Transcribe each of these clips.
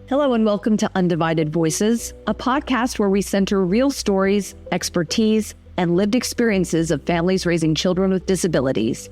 Hello and welcome to Undivided Voices, a podcast where we center real stories, expertise, and lived experiences of families raising children with disabilities.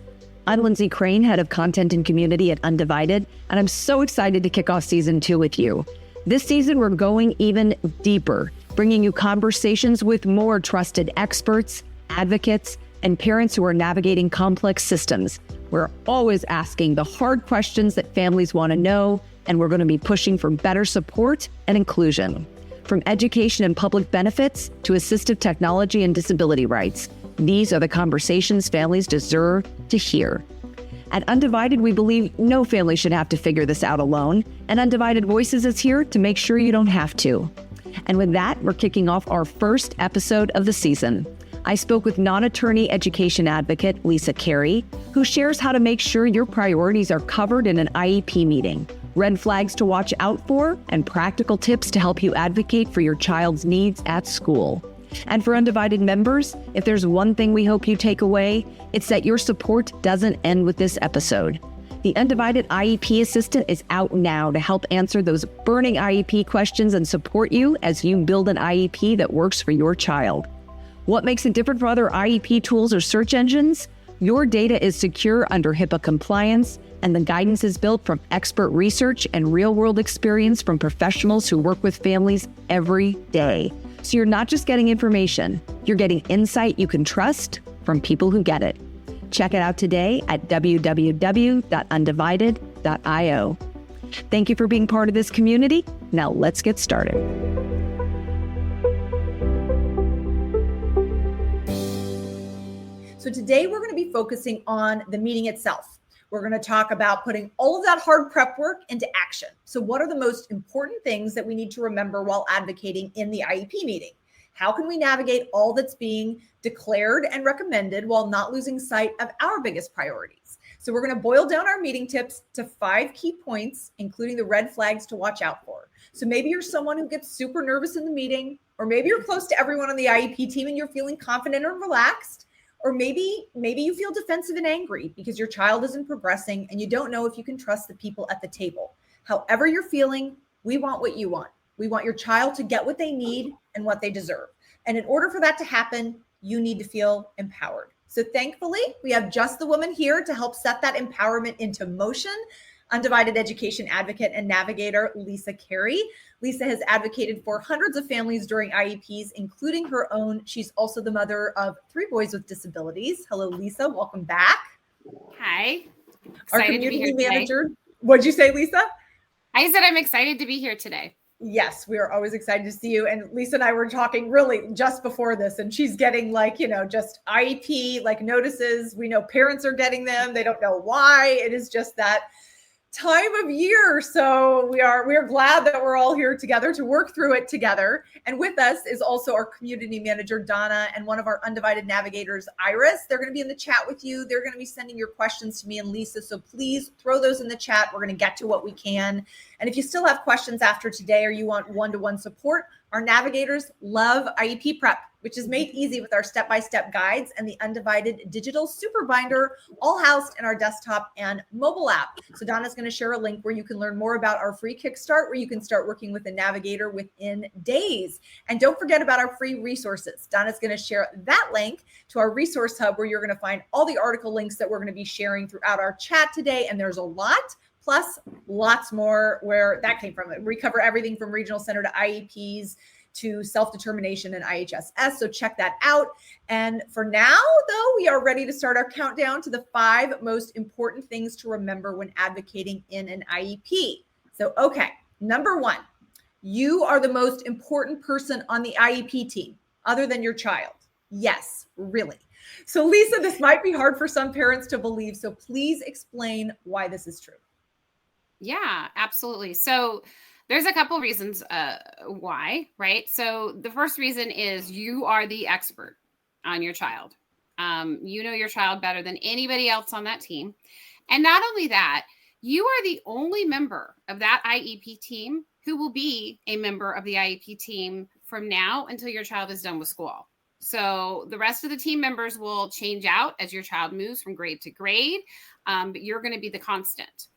I'm Lindsay Crane, Head of Content and Community at Undivided, and I'm so excited to kick off Season 2 with you. This season, we're going even deeper, bringing you conversations with more trusted experts, advocates, and parents who are navigating complex systems. We're always asking the hard questions that families want to know, and we're going to be pushing for better support and inclusion. From education and public benefits to assistive technology and disability rights, these are the conversations families deserve to hear. At Undivided, we believe no family should have to figure this out alone, and Undivided Voices is here to make sure you don't have to. And with that, we're kicking off our first episode of the season. I spoke with non-attorney education advocate Lisa Carey, who shares how to make sure your priorities are covered in an IEP meeting, red flags to watch out for, and practical tips to help you advocate for your child's needs at school. And for Undivided members, if there's one thing we hope you take away, it's that your support doesn't end with this episode. The Undivided IEP Assistant is out now to help answer those burning IEP questions and support you as you build an IEP that works for your child. What makes it different from other IEP tools or search engines? Your data is secure under HIPAA compliance, and the guidance is built from expert research and real-world experience from professionals who work with families every day. So you're not just getting information, you're getting insight you can trust from people who get it. Check it out today at www.undivided.io. Thank you for being part of this community. Now let's get started. So today we're going to be focusing on the meeting itself. We're going to talk about putting all of that hard prep work into action. So what are the most important things that we need to remember while advocating in the IEP meeting? How can we navigate all that's being declared and recommended while not losing sight of our biggest priorities? So we're going to boil down our meeting tips to 5 key points, including the red flags to watch out for. So maybe you're someone who gets super nervous in the meeting, or maybe you're close to everyone on the IEP team and you're feeling confident or relaxed. Or maybe you feel defensive and angry because your child isn't progressing and you don't know if you can trust the people at the table. However you're feeling, we want what you want. We want your child to get what they need and what they deserve. And in order for that to happen, you need to feel empowered. So thankfully, we have just the woman here to help set that empowerment into motion. Undivided education advocate and navigator, Lisa Carey. Lisa has advocated for hundreds of families during IEPs, including her own. She's also the mother of 3 boys with disabilities. Hello, Lisa. Welcome back. Hi. Our community manager. What'd you say, Lisa? I said I'm excited to be here today. Yes, we are always excited to see you. And Lisa and I were talking really just before this, and she's getting just IEP notices. We know parents are getting them. They don't know why. It is just that time of year. So we are glad that we're all here together to work through it together. And with us is also our community manager, Donna, and one of our Undivided navigators, Iris. They're going to be in the chat with you. They're going to be sending your questions to me and Lisa. So please throw those in the chat. We're going to get to what we can. And if you still have questions after today or you want one-to-one support, our navigators love IEP prep, which is made easy with our step-by-step guides and the Undivided digital super binder, all housed in our desktop and mobile app. So Donna's going to share a link where you can learn more about our free Kickstart, where you can start working with a navigator within days. And don't forget about our free resources. Donna's going to share that link to our resource hub, where you're going to find all the article links that we're going to be sharing throughout our chat today. And there's a lot, plus lots more where that came from. We cover everything from regional center to IEPs to self-determination and IHSS. So check that out. And for now, though, we are ready to start our countdown to the 5 most important things to remember when advocating in an IEP. So, okay, number 1, you are the most important person on the IEP team other than your child. Yes, really. So Lisa, this might be hard for some parents to believe. So please explain why this is true. Yeah, absolutely. So there's a couple reasons why, right? So the first reason is you are the expert on your child. You know your child better than anybody else on that team. And not only that, you are the only member of that IEP team who will be a member of the IEP team from now until your child is done with school. So the rest of the team members will change out as your child moves from grade to grade, but you're going to be the constant.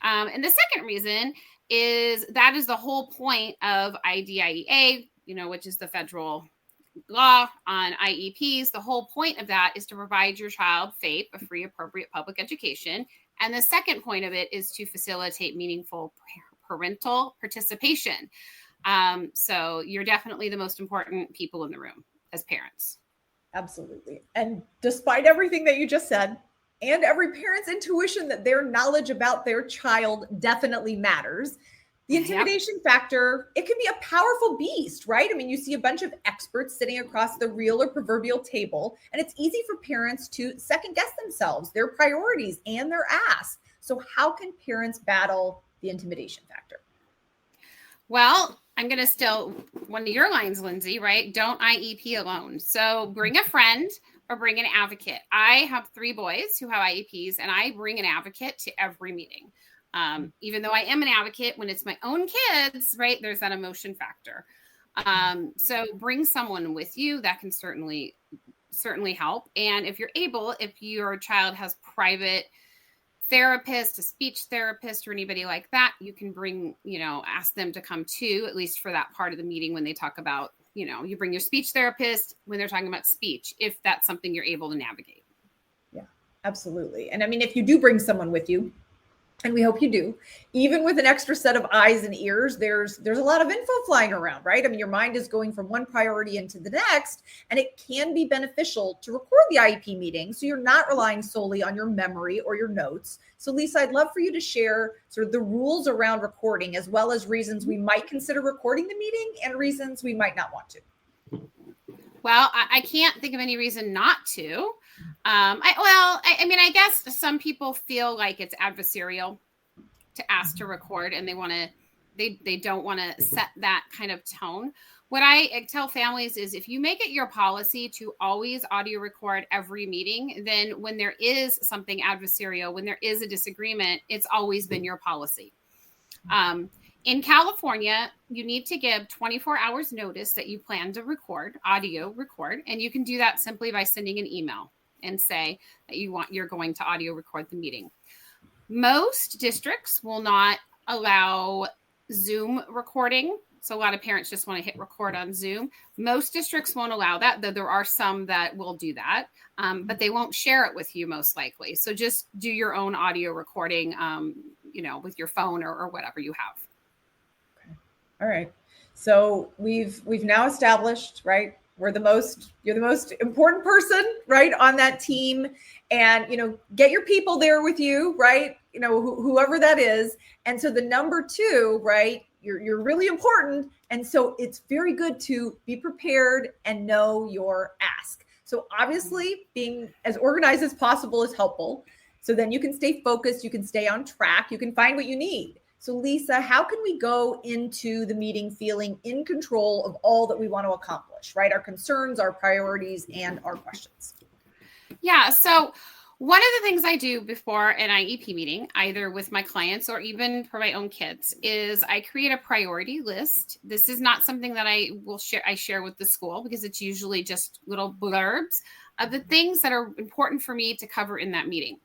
And the second reason is that is the whole point of IDIEA, which is the federal law on IEPs. The whole point of that is to provide your child, FAPE, a free, appropriate public education. And the second point of it is to facilitate meaningful parental participation. So you're definitely the most important people in the room as parents. Absolutely. And despite everything that you just said, and every parent's intuition that their knowledge about their child definitely matters, the intimidation factor, it can be a powerful beast, right? I mean, you see a bunch of experts sitting across the real or proverbial table, and it's easy for parents to second guess themselves, their priorities, and their ask. So how can parents battle the intimidation factor? Well, I'm going to steal one of your lines, Lindsay, right? Don't IEP alone. So bring a friend or bring an advocate. I have 3 boys who have IEPs, and I bring an advocate to every meeting. Even though I am an advocate, when it's my own kids, right, there's that emotion factor. So bring someone with you. That can certainly help. And if you're able, if your child has private therapist, a speech therapist, or anybody like that, you can bring, ask them to come too, at least for that part of the meeting when they talk about, you bring your speech therapist when they're talking about speech, if that's something you're able to navigate. Yeah, absolutely. And I mean, if you do bring someone with you, and we hope you do, even with an extra set of eyes and ears, there's a lot of info flying around, right? I mean, your mind is going from one priority into the next, and it can be beneficial to record the IEP meeting so you're not relying solely on your memory or your notes. So Lisa, I'd love for you to share sort of the rules around recording, as well as reasons we might consider recording the meeting and reasons we might not want to. Well, I can't think of any reason not to. I guess some people feel like it's adversarial to ask to record, and they don't want to set that kind of tone. What I tell families is, if you make it your policy to always audio record every meeting, then when there is something adversarial, when there is a disagreement, it's always been your policy. In California, you need to give 24 hours notice that you plan to audio record, and you can do that simply by sending an email and say that you're going to audio record the meeting. Most districts will not allow Zoom recording. So a lot of parents just want to hit record on Zoom. Most districts won't allow that, though there are some that will do that, but they won't share it with you most likely. So just do your own audio recording, with your phone or whatever you have. All right. So we've now established, right? You're the most important person, right, on that team, and, get your people there with you, right? Whoever that is. And so the number 2, right, you're really important. And so it's very good to be prepared and know your ask. So obviously being as organized as possible is helpful. So then you can stay focused, you can stay on track, you can find what you need. So Lisa, how can we go into the meeting feeling in control of all that we want to accomplish, right? Our concerns, our priorities, and our questions. Yeah. So one of the things I do before an IEP meeting, either with my clients or even for my own kids, is I create a priority list. This is not something that I share with the school, because it's usually just little blurbs of the things that are important for me to cover in that meeting.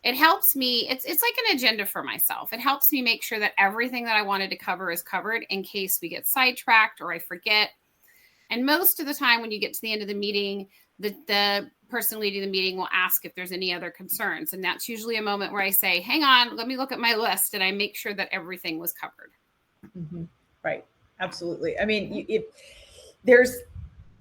It helps me, it's like an agenda for myself. It helps me make sure that everything that I wanted to cover is covered in case we get sidetracked or I forget. And most of the time when you get to the end of the meeting, the person leading the meeting will ask if there's any other concerns. And that's usually a moment where I say, hang on, let me look at my list, and I make sure that everything was covered. Mm-hmm. Right. Absolutely. I mean, there's,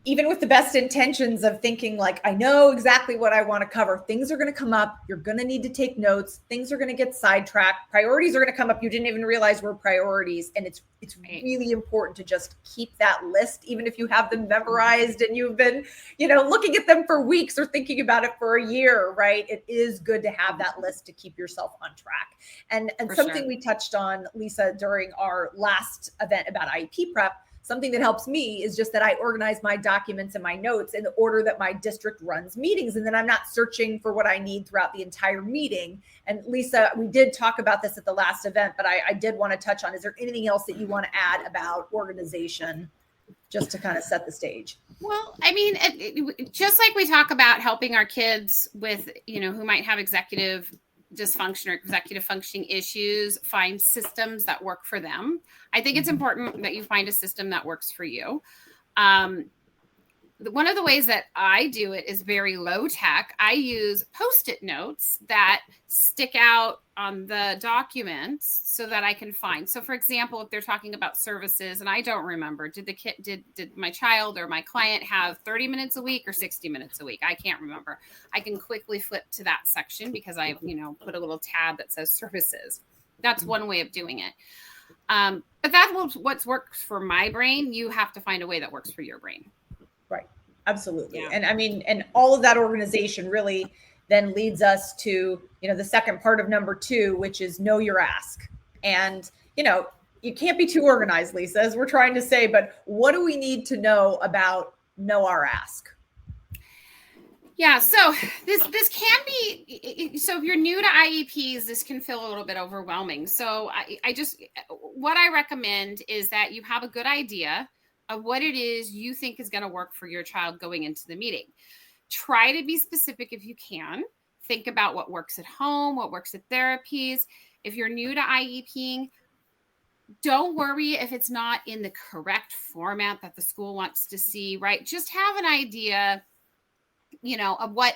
even with the best intentions of thinking like, I know exactly what I want to cover, things are going to come up. You're going to need to take notes. Things are going to get sidetracked. Priorities are going to come up you didn't even realize were priorities. And it's really important to just keep that list, even if you have them memorized and you've been, looking at them for weeks or thinking about it for a year, right? It is good to have that list to keep yourself on track. And something we touched on, Lisa, during our last event about IEP prep, something that helps me is just that I organize my documents and my notes in the order that my district runs meetings. And then I'm not searching for what I need throughout the entire meeting. And Lisa, we did talk about this at the last event, but I did want to touch on, is there anything else that you want to add about organization just to kind of set the stage? Well, I mean, just like we talk about helping our kids with, who might have executive dysfunction or executive functioning issues, find systems that work for them. I think it's important that you find a system that works for you. One of the ways that I do it is very low tech. I use Post-it notes that stick out on the documents so that I can find. So for example, if they're talking about services and I don't remember, did my child or my client have 30 minutes a week or 60 minutes a week? I can't remember. I can quickly flip to that section because I've, put a little tab that says services. That's one way of doing it. But that's what works for my brain. You have to find a way that works for your brain. Right. Absolutely. Yeah. And I mean, and all of that organization really then leads us to, the second part of number 2, which is know your ask. And, you can't be too organized, Lisa, as we're trying to say, but what do we need to know about know our ask? Yeah, so this can be, so if you're new to IEPs, this can feel a little bit overwhelming. So what I recommend is that you have a good idea of what it is you think is going to work for your child going into the meeting. Try to be specific if you can. Think about what works at home, what works at therapies. If you're new to IEPing, don't worry if it's not in the correct format that the school wants to see, right? Just have an idea, of what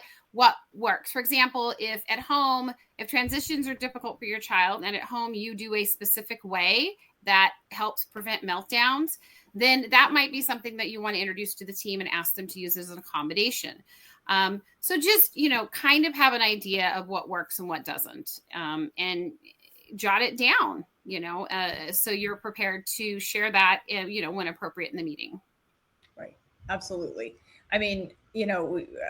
works. For example, if at home, if transitions are difficult for your child and at home you do a specific way that helps prevent meltdowns, then that might be something that you want to introduce to the team and ask them to use as an accommodation. So just, kind of have an idea of what works and what doesn't, and jot it down, so you're prepared to share that, when appropriate in the meeting. Right. Absolutely. I mean, and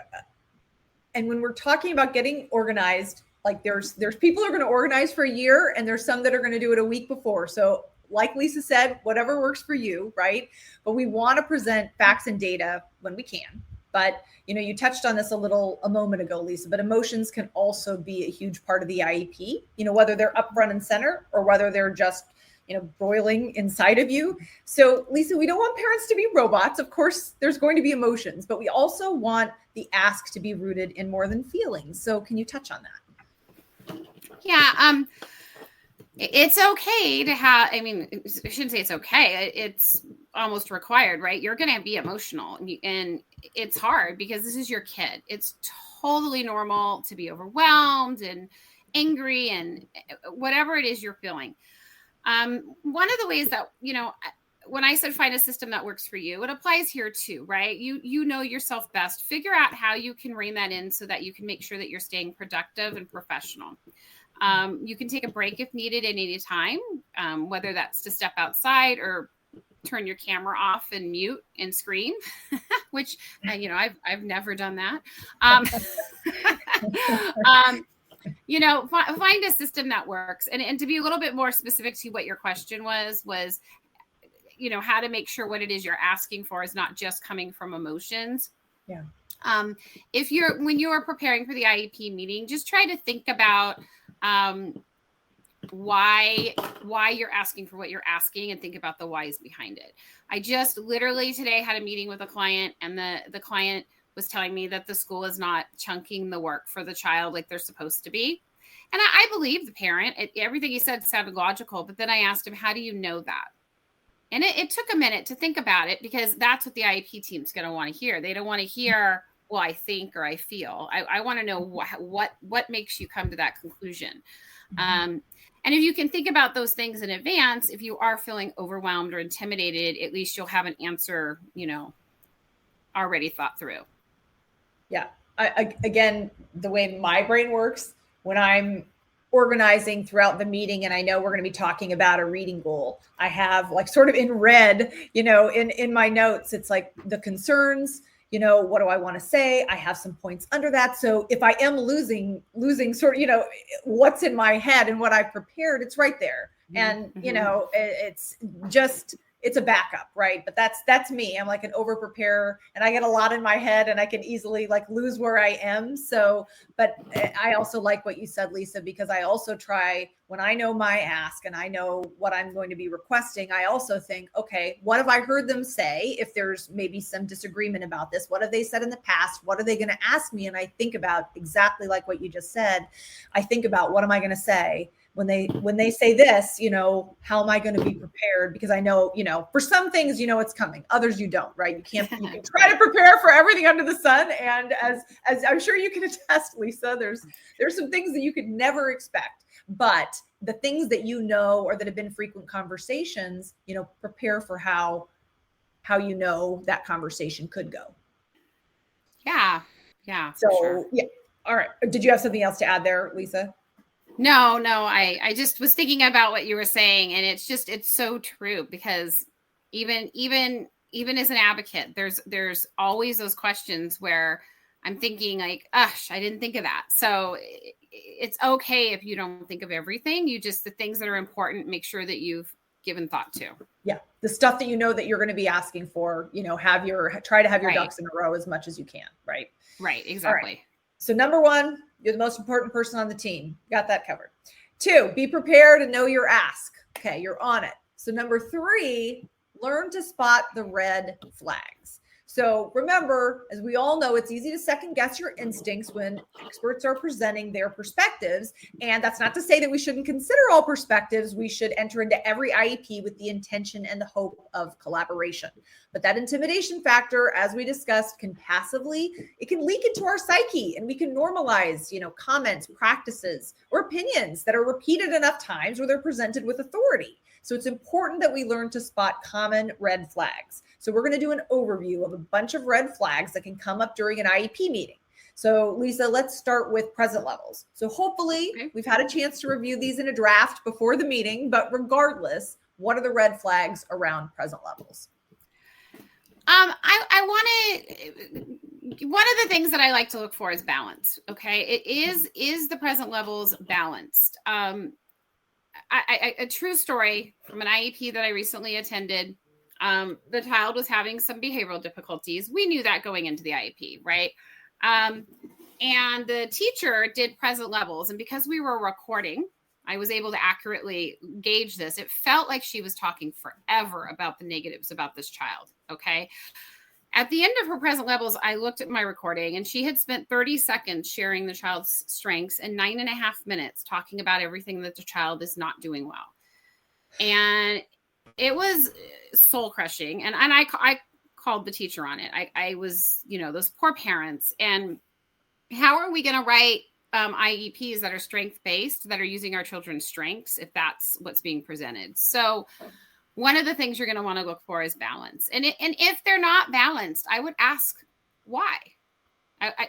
when we're talking about getting organized, like there's people who are going to organize for a year and there's some that are going to do it a week before. So like Lisa said, whatever works for you, right? But we want to present facts and data when we can. But, you touched on this a moment ago, Lisa, but emotions can also be a huge part of the IEP, whether they're up front and center or whether they're just, boiling inside of you. So Lisa, we don't want parents to be robots. Of course, there's going to be emotions, but we also want the ask to be rooted in more than feelings. So can you touch on that? Yeah. It's okay to have, I shouldn't say it's okay. It's almost required, right? You're going to be emotional and it's hard because this is your kid. It's totally normal to be overwhelmed and angry and whatever it is you're feeling. One of the ways that, when I said find a system that works for you, it applies here too, right? You know yourself best. Figure out how you can rein that in so that you can make sure that you're staying productive and professional. You can take a break if needed at any time, whether that's to step outside or turn your camera off and mute and scream, which, I've never done that. Find a system that works. And to be a little bit more specific to what your question was, how to make sure what it is you're asking for is not just coming from emotions. Yeah. When you are preparing for the IEP meeting, just try to think about why you're asking for what you're asking and think about the whys behind it. I just literally today had a meeting with a client and the client was telling me that the school is not chunking the work for the child like they're supposed to be. And I believe the parent. Everything he said sounded logical, but then I asked him, how do you know that? And it took a minute to think about it because that's what the IEP team's going to want to hear. They don't want to hear, well, I think or I feel. I want to know what makes you come to that conclusion. And if you can think about those things in advance, if you are feeling overwhelmed or intimidated, at least you'll have an answer, already thought through. Yeah. Again, the way my brain works, when I'm organizing throughout the meeting and I know we're going to be talking about a reading goal, I have like sort of in red, in my notes, it's like the concerns, what do I want to say? I have some points under that. So if I am losing sort of, what's in my head and what I've prepared, it's right there. And, it's just it's a backup, right? But that's me. I'm like an over preparer, and I get a lot in my head, and I can easily like lose where I am. So, but I also like what you said, Lisa, because I also try, when I know my ask and I know what I'm going to be requesting, I also think, okay, what have I heard them say? If there's maybe some disagreement about this, what have they said in the past? What are they going to ask me? And I think about exactly like what you just said. I think about, what am I going to say when they say this, how am I going to be prepared? Because I know, for some things, it's coming, others you don't, right? You can try to prepare for everything under the sun. And as I'm sure you can attest, Lisa, there's some things that you could never expect, but the things that or that have been frequent conversations, prepare for how that conversation could go. Yeah. So, sure. yeah. All right. Did you have something else to add there, Lisa? No, I just was thinking about what you were saying, and it's so true, because even as an advocate, there's always those questions where I'm thinking like, gosh, I didn't think of that. So it's okay if you don't think of everything. You just, the things that are important, make sure that you've given thought to. Yeah. The stuff that that you're going to be asking for, try to have your ducks in a row as much as you can. Right. Right. Exactly. Right. So number 1, you're the most important person on the team. Got that covered. 2, be prepared and know your ask. Okay. You're on it. So number 3, learn to spot the red flags. So remember, as we all know, it's easy to second guess your instincts when experts are presenting their perspectives. And that's not to say that we shouldn't consider all perspectives. We should enter into every IEP with the intention and the hope of collaboration. But that intimidation factor, as we discussed, can leak into our psyche, and we can normalize, comments, practices, or opinions that are repeated enough times where they're presented with authority. So it's important that we learn to spot common red flags. So we're going to do an overview of a bunch of red flags that can come up during an IEP meeting. So Lisa, let's start with present levels. So hopefully we've had a chance to review these in a draft before the meeting, but regardless, what are the red flags around present levels? I want to, one of the things that I like to look for is balance. Okay. Is the present levels balanced? A true story from an IEP that I recently attended. The child was having some behavioral difficulties. We knew that going into the IEP, right? And the teacher did present levels. And because we were recording, I was able to accurately gauge this. It felt like she was talking forever about the negatives about this child. Okay. At the end of her present levels, I looked at my recording, and she had spent 30 seconds sharing the child's strengths and 9.5 minutes talking about everything that the child is not doing well. And it was soul crushing. And I called the teacher on it. I was, those poor parents. And how are we going to write IEPs that are strength-based, that are using our children's strengths, if that's what's being presented? So one of the things you're going to want to look for is balance. And if they're not balanced, I would ask why. I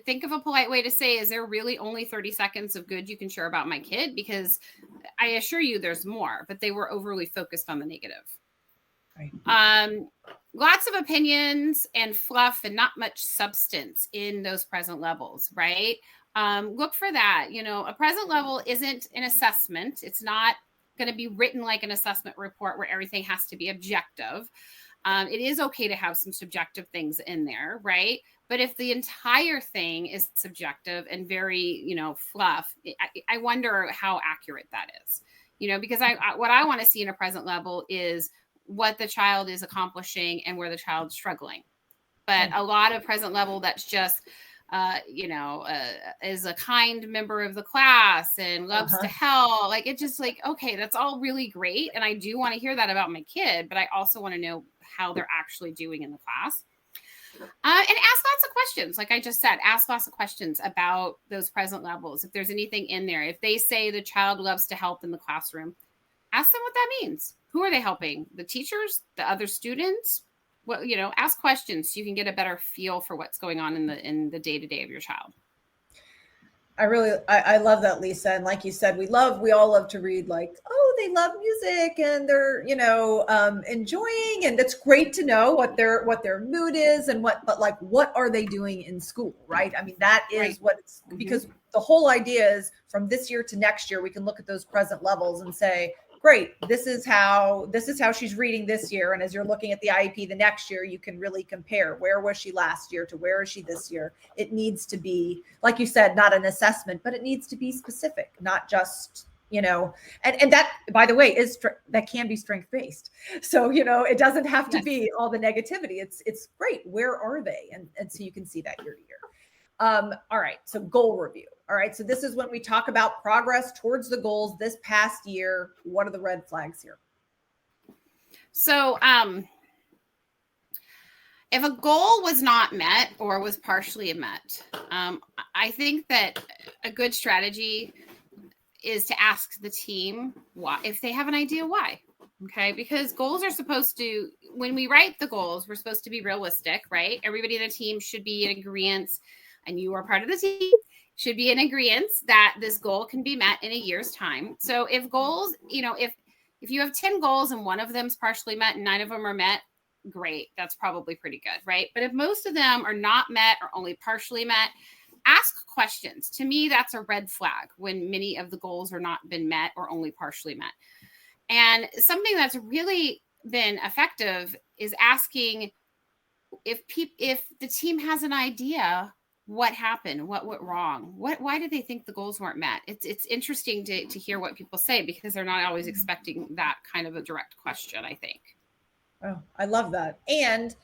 think of a polite way to say, is there really only 30 seconds of good you can share about my kid? Because I assure you there's more, but they were overly focused on the negative. Right. Lots of opinions and fluff and not much substance in those present levels, right? Look for that. A present level isn't an assessment. It's not going to be written like an assessment report where everything has to be objective. It is okay to have some subjective things in there, right? But if the entire thing is subjective and very, fluff, I wonder how accurate that is, because what I want to see in a present level is what the child is accomplishing and where the child's struggling. But a lot of present level that's just, is a kind member of the class and loves to help. Like, it's just like, okay, that's all really great. And I do want to hear that about my kid, but I also want to know how they're actually doing in the class. And ask lots of questions. Like I just said, ask lots of questions about those present levels. If there's anything in there, if they say the child loves to help in the classroom, ask them what that means. Who are they helping? The teachers, the other students? Well, ask questions so you can get a better feel for what's going on in the day-to-day of your child. I love that, Lisa. And like you said, we all love to read like, oh, they love music and they're, enjoying. And it's great to know what their mood is and what are they doing in school? Right. I mean, that is right. What it's because the whole idea is from this year to next year, we can look at those present levels and say, great. This is how she's reading this year. And as you're looking at the IEP the next year, you can really compare where was she last year to where is she this year. It needs to be, like you said, not an assessment, but it needs to be specific, not just, and that, by the way, that can be strength-based. So, it doesn't have to be all the negativity. It's great. Where are they? And so you can see that year to year. All right. So goal review. All right. So this is when we talk about progress towards the goals this past year. What are the red flags here? So, if a goal was not met or was partially met, I think that a good strategy is to ask the team why, if they have an idea why. Okay. Because goals are supposed to, when we write the goals, we're supposed to be realistic, right? Everybody in the team should be in agreement, and you are part of the team, should be in agreement that this goal can be met in a year's time. So if goals, if you have 10 goals and one of them is partially met and 9 of them are met, great. That's probably pretty good, right? But if most of them are not met or only partially met, ask questions. To me, that's a red flag when many of the goals are not been met or only partially met. And something that's really been effective is asking if the team has an idea, what happened, what went wrong, why did they think the goals weren't met? It's interesting to hear what people say, because they're not always expecting that kind of a direct question, I think. Oh, I love that. And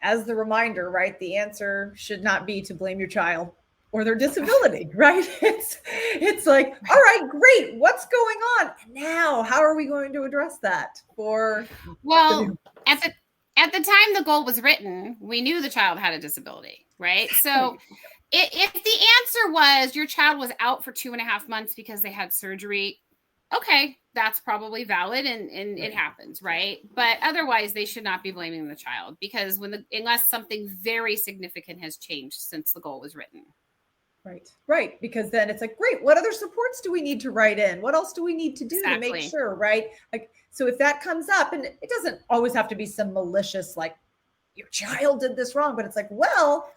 as the reminder, right, the answer should not be to blame your child or their disability, right? It's like, all right, great. What's going on? And now, how are we going to address that? At the time the goal was written, we knew the child had a disability, right? So if the answer was your child was out for 2.5 months because they had surgery, okay, that's probably valid and it happens, right? But otherwise, they should not be blaming the child, because unless something very significant has changed since the goal was written. Right. Because then it's like, great, what other supports do we need to write in? What else do we need to do to make sure, right? Like, so if that comes up, and it doesn't always have to be some malicious, like, your child did this wrong, but it's like, well,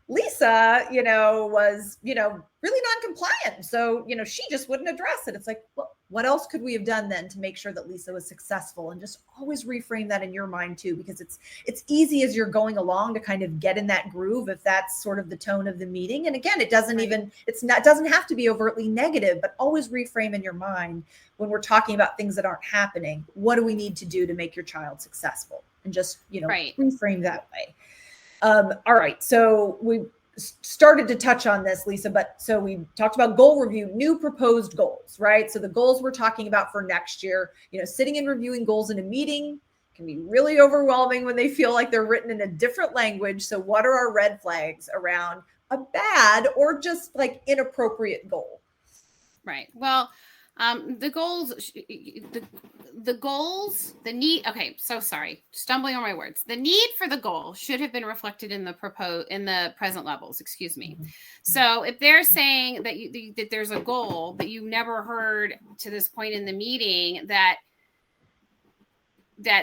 Lisa, was, really non-compliant. So, she just wouldn't address it. It's like, well, what else could we have done then to make sure that Lisa was successful? And just always reframe that in your mind too, because it's easy as you're going along to kind of get in that groove if that's sort of the tone of the meeting. And again, it doesn't have to be overtly negative, but always reframe in your mind when we're talking about things that aren't happening. What do we need to do to make your child successful? And just, reframe that way. All right. So we started to touch on this, Lisa, so we talked about goal review, new proposed goals, right? So the goals we're talking about for next year, sitting and reviewing goals in a meeting can be really overwhelming when they feel like they're written in a different language. So what are our red flags around a bad or just like inappropriate goal? Right. Well, stumbling on my words. The need for the goal should have been reflected in the present levels, excuse me. So if they're saying that there's a goal that you never heard to this point in the meeting, that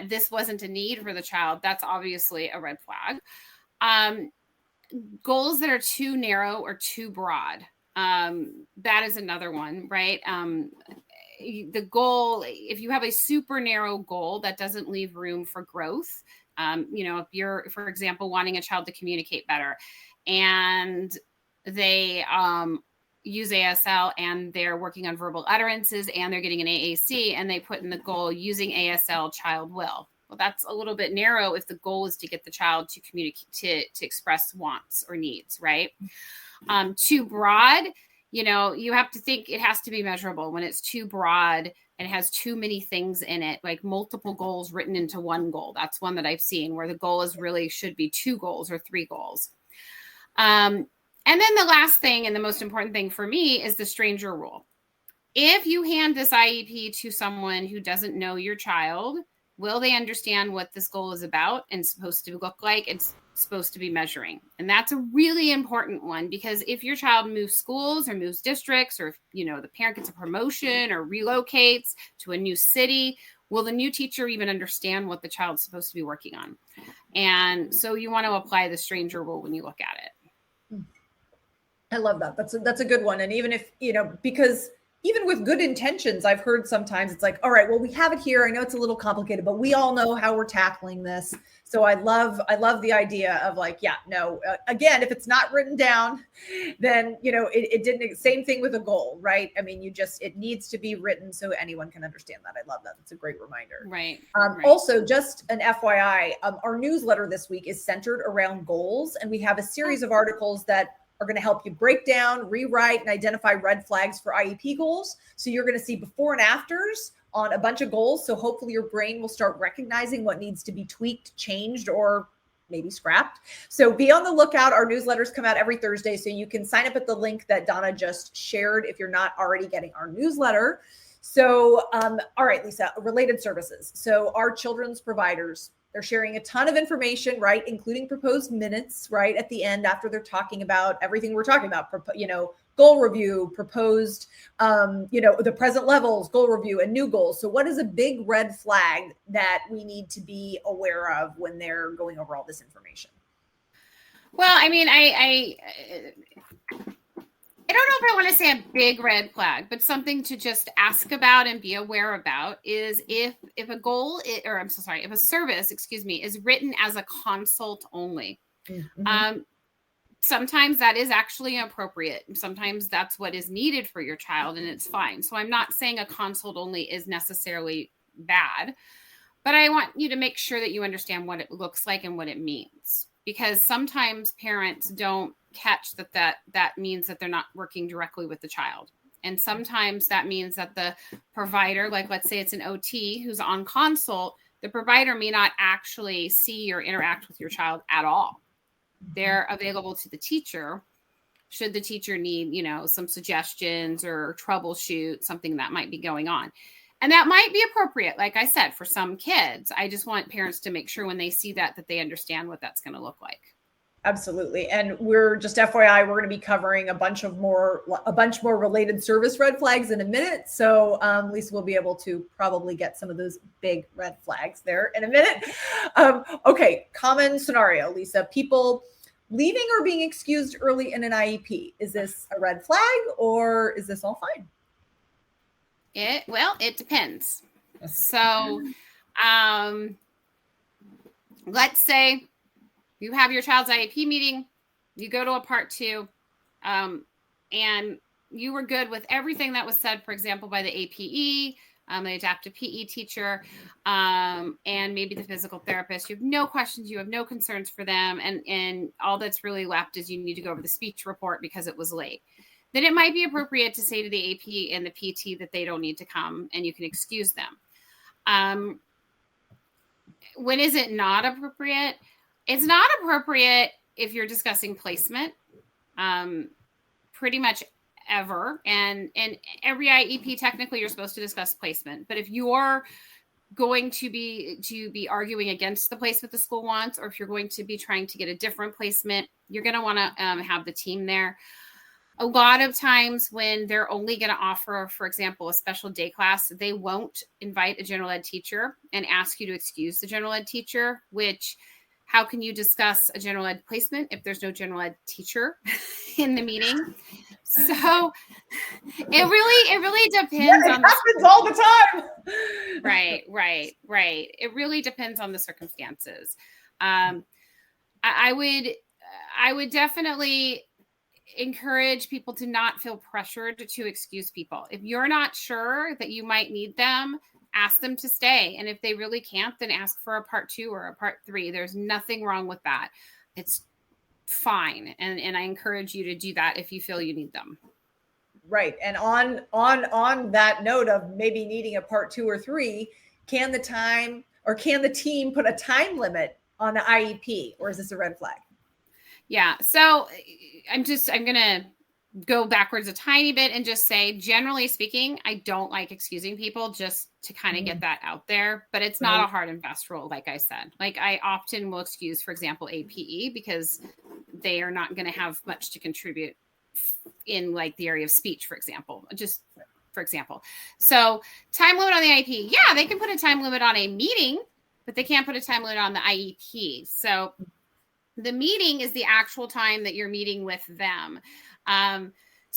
this wasn't a need for the child, that's obviously a red flag. Goals that are too narrow or too broad. That is another one, right? The goal, if you have a super narrow goal that doesn't leave room for growth, if you're, for example, wanting a child to communicate better and they use ASL and they're working on verbal utterances and they're getting an AAC and they put in the goal using ASL, child will. Well, that's a little bit narrow if the goal is to get the child to communicate, to express wants or needs, right? Too broad, you have to think it has to be measurable. When it's too broad and it has too many things in it, like multiple goals written into one goal. That's one that I've seen where the goal should be 2 goals or 3 goals. And then the last thing and the most important thing for me is the stranger rule. If you hand this IEP to someone who doesn't know your child, will they understand what this goal is about and supposed to look like? It's supposed to be measuring. And that's a really important one, because if your child moves schools or moves districts, or if, the parent gets a promotion or relocates to a new city, will the new teacher even understand what the child's supposed to be working on? And so you want to apply the stranger rule when you look at it. I love that. That's a good one. And even if, because even with good intentions, I've heard sometimes it's like, all right, well, we have it here. I know it's a little complicated, but we all know how we're tackling this. So I love the idea of like, yeah, no, again, if it's not written down, then, it didn't, same thing with a goal, right? I mean, it needs to be written so anyone can understand that. I love that. That's a great reminder. Right. Also, just an FYI, our newsletter this week is centered around goals, and we have a series of articles that are going to help you break down, rewrite, and identify red flags for IEP goals. So you're going to see before and afters on a bunch of goals. So hopefully your brain will start recognizing what needs to be tweaked, changed, or maybe scrapped. So be on the lookout. Our newsletters come out every Thursday. So you can sign up at the link that Donna just shared if you're not already getting our newsletter. So, all right, Lisa, related services. So our children's providers, they're sharing a ton of information, right? Including proposed minutes, right? At the end, after they're talking about everything we're talking about, goal review, proposed, the present levels, goal review, and new goals. So what is a big red flag that we need to be aware of when they're going over all this information? Well, I mean, I don't know if I want to say a big red flag, but something to just ask about and be aware about is if a goal, if a service, is written as a consult only. Mm-hmm. Sometimes that is actually appropriate. Sometimes that's what is needed for your child, and it's fine. So I'm not saying a consult only is necessarily bad, but I want you to make sure that you understand what it looks like and what it means, because sometimes parents don't catch that means that they're not working directly with the child. And sometimes that means that the provider, like let's say it's an OT who's on consult, the provider may not actually see or interact with your child at all. They're available to the teacher should the teacher need, some suggestions or troubleshoot something that might be going on. And that might be appropriate, like I said, for some kids. I just want parents to make sure when they see that they understand what that's going to look like. Absolutely. And we're just FYI, we're going to be covering a bunch more related service red flags in a minute. So Lisa will be able to probably get some of those big red flags there in a minute. Okay. Common scenario, Lisa, people leaving or being excused early in an IEP. Is this a red flag or is this all fine? It depends. So let's say you have your child's IEP meeting, you go to a part 2, and you were good with everything that was said, for example, by the APE, the adaptive PE teacher, and maybe the physical therapist. You have no questions, you have no concerns for them, and all that's really left is you need to go over the speech report because it was late. Then it might be appropriate to say to the AP and the PT that they don't need to come and you can excuse them. When is it not appropriate? It's not appropriate if you're discussing placement, pretty much ever. And every IEP, technically, you're supposed to discuss placement. But if you're going to be arguing against the placement the school wants, or if you're going to be trying to get a different placement, you're going to want to have the team there. A lot of times when they're only going to offer, for example, a special day class, they won't invite a general ed teacher and ask you to excuse the general ed teacher, which... How can you discuss a general ed placement if there's no general ed teacher in the meeting? So it really depends. It happens all the time. Right. It really depends on the circumstances. I would definitely encourage people to not feel pressured to excuse people. If you're not sure that you might need them, ask them to stay. And if they really can't, then ask for a part 2 or a part 3. There's nothing wrong with that. It's fine. And I encourage you to do that if you feel you need them. Right. And on that note of maybe needing a part 2 or 3, can the team put a time limit on the IEP, or is this a red flag? Yeah. So I'm going to go backwards a tiny bit and just say, generally speaking, I don't like excusing people, just to kind of get that out there, but it's not a hard and fast rule. Like I said, like I often will excuse, for example, APE because they are not going to have much to contribute in like the area of speech, for example, So time limit on the IEP. Yeah, they can put a time limit on a meeting, but they can't put a time limit on the IEP. So the meeting is the actual time that you're meeting with them.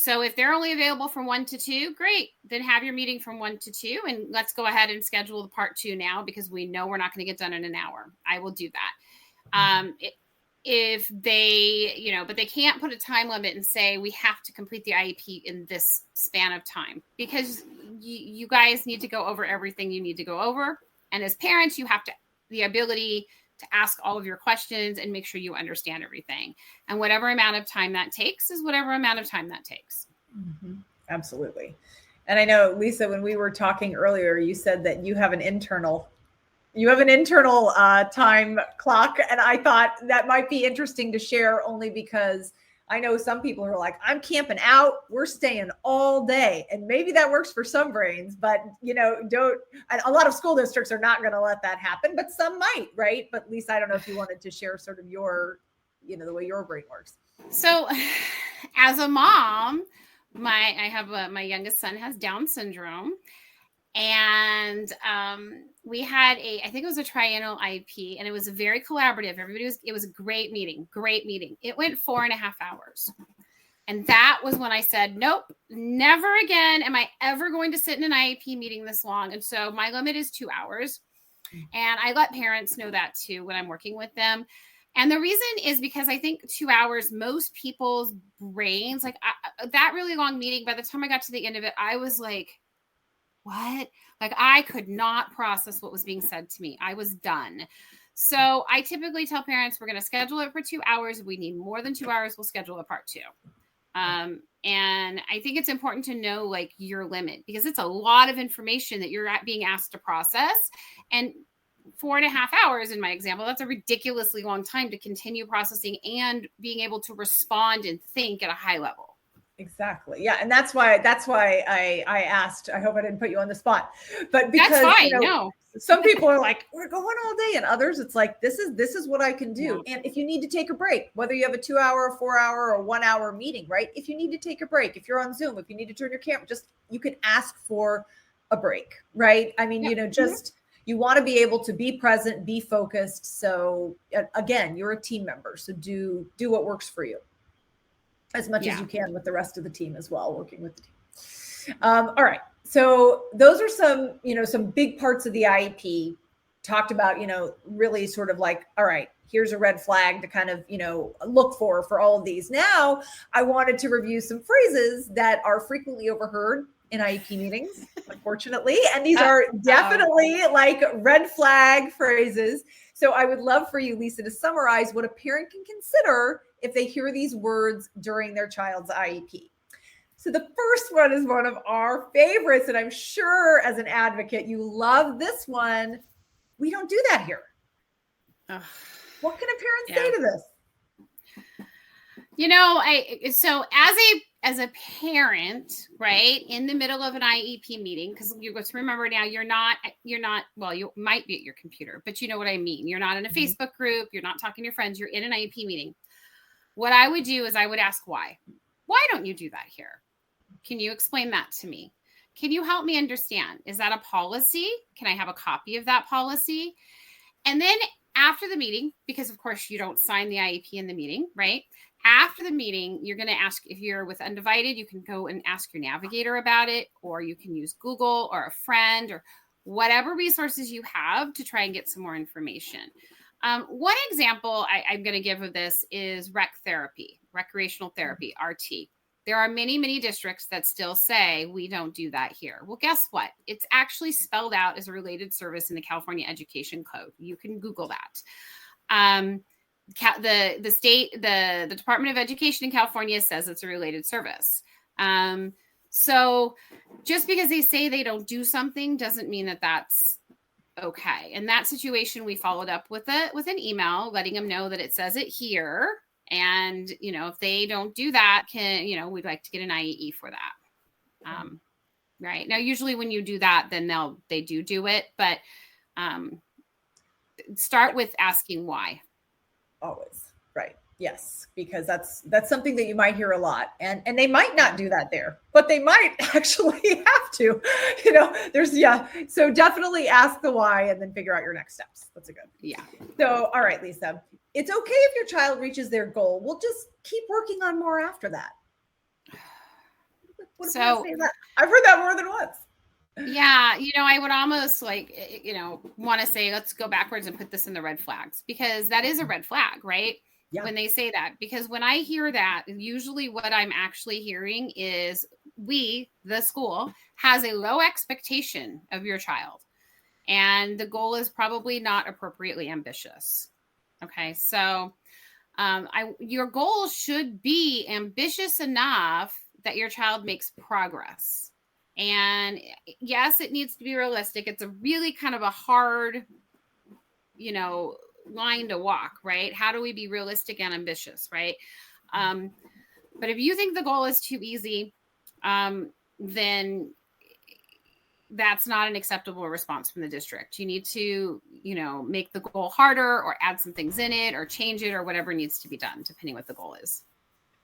So if they're only available from 1 to 2, great. Then have your meeting from 1 to 2, and let's go ahead and schedule the part 2 now, because we know we're not going to get done in an hour. I will do that. If they, but they can't put a time limit and say we have to complete the IEP in this span of time, because you guys need to go over everything you need to go over. And as parents, you have the ability to ask all of your questions and make sure you understand everything. And whatever amount of time that takes is whatever amount of time that takes. Mm-hmm. Absolutely. And I know, Lisa, when we were talking earlier, you said that you have an internal time clock. And I thought that might be interesting to share, only because I know some people are like, I'm camping out, we're staying all day. And maybe that works for some brains, but a lot of school districts are not going to let that happen, but some might, right? But Lisa, I don't know if you wanted to share sort of your, the way your brain works. So as a mom, my youngest son has Down syndrome. And we had I think it was a triennial IEP, and it was a very collaborative. It was a great meeting. It went 4.5 hours. And that was when I said, nope, never again am I ever going to sit in an IEP meeting this long. And so my limit is 2 hours. And I let parents know that too when I'm working with them. And the reason is because I think 2 hours, most people's brains, that really long meeting, by the time I got to the end of it, I was like, what? Like, I could not process what was being said to me. I was done. So I typically tell parents, we're going to schedule it for 2 hours. If we need more than 2 hours, we'll schedule a part 2. And I think it's important to know your limit, because it's a lot of information that you're being asked to process. And 4.5 hours in my example, that's a ridiculously long time to continue processing and being able to respond and think at a high level. Exactly. Yeah. And that's why I asked. I hope I didn't put you on the spot, but because that's fine. No. Some people are like, we're going all day, and others it's like, this is what I can do. Yeah. And if you need to take a break, whether you have a 2 hour, 4 hour, or 1 hour meeting, right? If you need to take a break, if you're on Zoom, if you need to turn your camera, you can ask for a break, right? I mean, you want to be able to be present, be focused. So again, you're a team member, so do what works for you as much as you can with the rest of the team as well, working with the team. All right. So those are some big parts of the IEP talked about, really sort of like, all right, here's a red flag to kind of, look for all of these. Now I wanted to review some phrases that are frequently overheard in IEP meetings, unfortunately. And these are definitely like red flag phrases. So I would love for you, Lisa, to summarize what a parent can consider if they hear these words during their child's IEP. So the first one is one of our favorites, and I'm sure as an advocate, you love this one. We don't do that here. What can a parent say to this? So as a parent, right, in the middle of an IEP meeting, because you got to remember now, you're not, well, you might be at your computer, but you know what I mean. You're not in a Facebook group. You're not talking to your friends. You're in an IEP meeting. What I would do is I would ask why. Why don't you do that here? Can you explain that to me? Can you help me understand? Is that a policy? Can I have a copy of that policy? And then after the meeting, because of course you don't sign the IEP in the meeting, right? After the meeting, you're going to ask, if you're with Undivided, you can go and ask your navigator about it, or you can use Google or a friend or whatever resources you have to try and get some more information. One example I'm going to give of this is rec therapy, recreational therapy, RT. There are many, many districts that still say we don't do that here. Well, guess what? It's actually spelled out as a related service in the California Education Code. You can Google that. The Department of Education in California says it's a related service. So just because they say they don't do something doesn't mean that that's okay. In that situation, we followed up with an email letting them know that it says it here. And, if they don't do that, we'd like to get an IEE for that. Right. Now, usually when you do that, then they do it. But start with asking why. Always. Right. Yes. Because that's something that you might hear a lot, and they might not do that there, but they might actually have to, so definitely ask the why and then figure out your next steps. That's a good. Yeah. So, all right, Lisa, it's okay if your child reaches their goal. We'll just keep working on more after that. What a So parent say that? I've heard that more than once. yeah, I would almost want to say, let's go backwards and put this in the red flags, because that is a red flag, right? Yeah. When they say that, because when I hear that, usually what I'm actually hearing is the school, has a low expectation of your child, and the goal is probably not appropriately ambitious. Okay. So your goal should be ambitious enough that your child makes progress. And yes, it needs to be realistic. It's a really kind of a hard, line to walk, right? How do we be realistic and ambitious, right? But if you think the goal is too easy, then that's not an acceptable response from the district. You need to, make the goal harder, or add some things in it, or change it, or whatever needs to be done, depending what the goal is.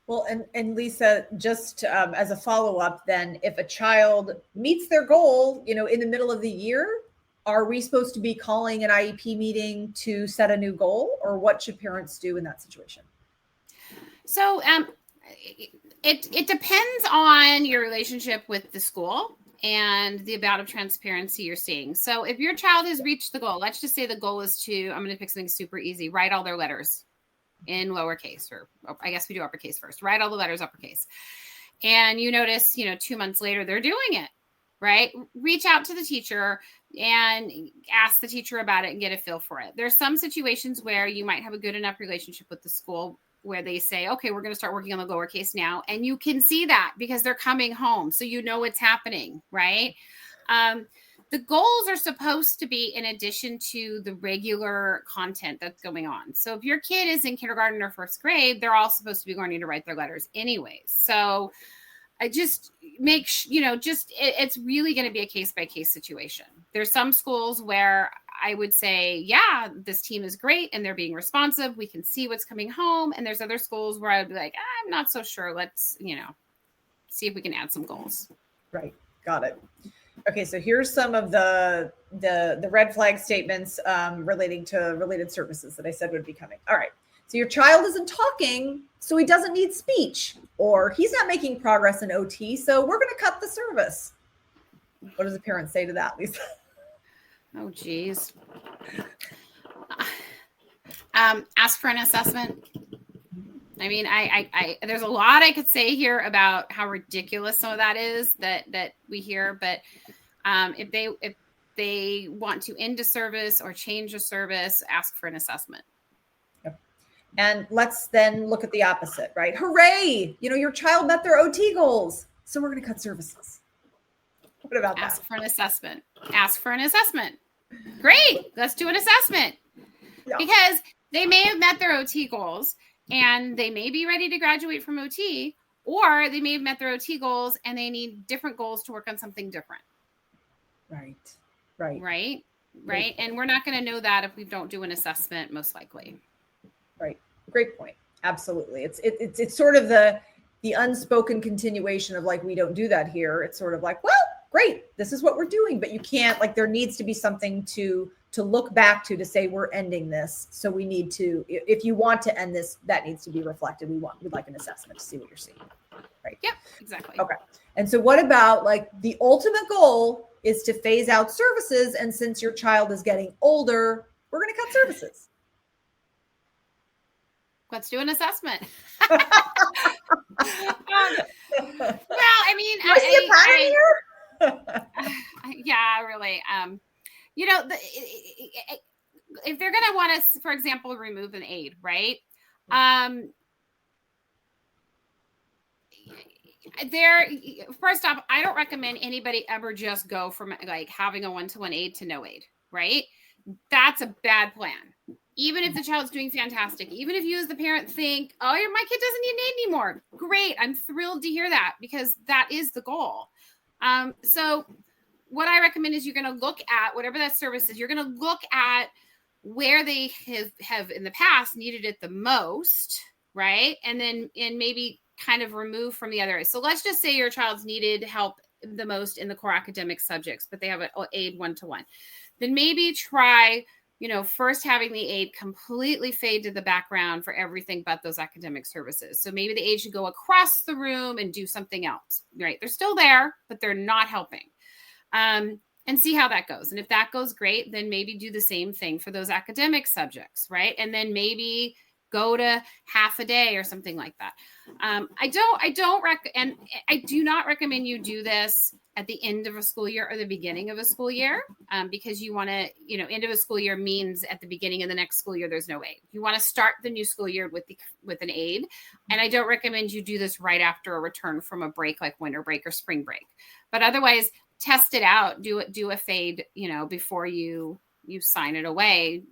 Well, and Lisa, just as a follow-up, then, if a child meets their goal, in the middle of the year, are we supposed to be calling an IEP meeting to set a new goal, or what should parents do in that situation? So it depends on your relationship with the school and the amount of transparency you're seeing. So if your child has reached the goal, let's just say the goal is to, I'm going to pick something super easy, write all their letters in lowercase, or I guess we do uppercase first, write all the letters uppercase. And you notice, 2 months later, they're doing it, right? Reach out to the teacher and ask the teacher about it and get a feel for it. There's some situations where you might have a good enough relationship with the school where they say, okay, we're going to start working on the lowercase now. And you can see that because they're coming home. So it's happening, right? The goals are supposed to be in addition to the regular content that's going on. So if your kid is in kindergarten or first grade, they're all supposed to be learning to write their letters anyways. So I just it's really going to be a case-by-case situation. There's some schools where I would say, yeah, this team is great and they're being responsive. We can see what's coming home. And there's other schools where I would be like, I'm not so sure. Let's, see if we can add some goals. Right. Got it. Okay. So here's some of the red flag statements relating to related services that I said would be coming. All right. So your child isn't talking, so he doesn't need speech, or he's not making progress in OT, so we're going to cut the service. What does a parent say to that, Lisa? Oh, geez. Ask for an assessment. I mean, I there's a lot I could say here about how ridiculous some of that is that we hear, but if they want to end a service or change a service, ask for an assessment. And let's then look at the opposite, right? Hooray! Your child met their OT goals, so we're going to cut services. What about Ask for an assessment. Ask for an assessment. Great. Let's do an assessment. Yeah. Because they may have met their OT goals and they may be ready to graduate from OT, or they may have met their OT goals and they need different goals to work on something different. Right. And we're not going to know that if we don't do an assessment, most likely. Right. Great point. Absolutely. It's sort of the unspoken continuation of like, we don't do that here. It's sort of like, well, great, this is what we're doing, but you can't, like, there needs to be something to look back to say we're ending this. So we need to, if you want to end this, that needs to be reflected. We'd like an assessment to see what you're seeing. Right. Yep, exactly. Okay. And so what about, like, the ultimate goal is to phase out services. And since your child is getting older, we're going to cut services. Let's do an assessment. Well, I mean, I see a pattern here. Yeah, really. If they're going to want to, for example, remove an aid, right? First off, I don't recommend anybody ever just go from like having a 1-to-1 aid to no aid, right? That's a bad plan. Even if the child's doing fantastic, even if you as the parent think, oh, my kid doesn't need an aid anymore. Great. I'm thrilled to hear that, because that is the goal. So what I recommend is you're going to look at whatever that service is. You're going to look at where they have in the past needed it the most, right? And maybe kind of remove from the other. So let's just say your child's needed help the most in the core academic subjects, but they have an aid 1-to-1. Then maybe try first having the aide completely fade to the background for everything but those academic services. So maybe the aide should go across the room and do something else, right? They're still there, but they're not helping. And see how that goes. And if that goes great, then maybe do the same thing for those academic subjects, right? And then maybe go to half a day or something like that. I do not recommend you do this at the end of a school year or the beginning of a school year, because you want to, end of a school year means at the beginning of the next school year, there's no aid. You want to start the new school year with an aid. And I don't recommend you do this right after a return from a break like winter break or spring break. But otherwise, test it out, do a fade, before you sign it away,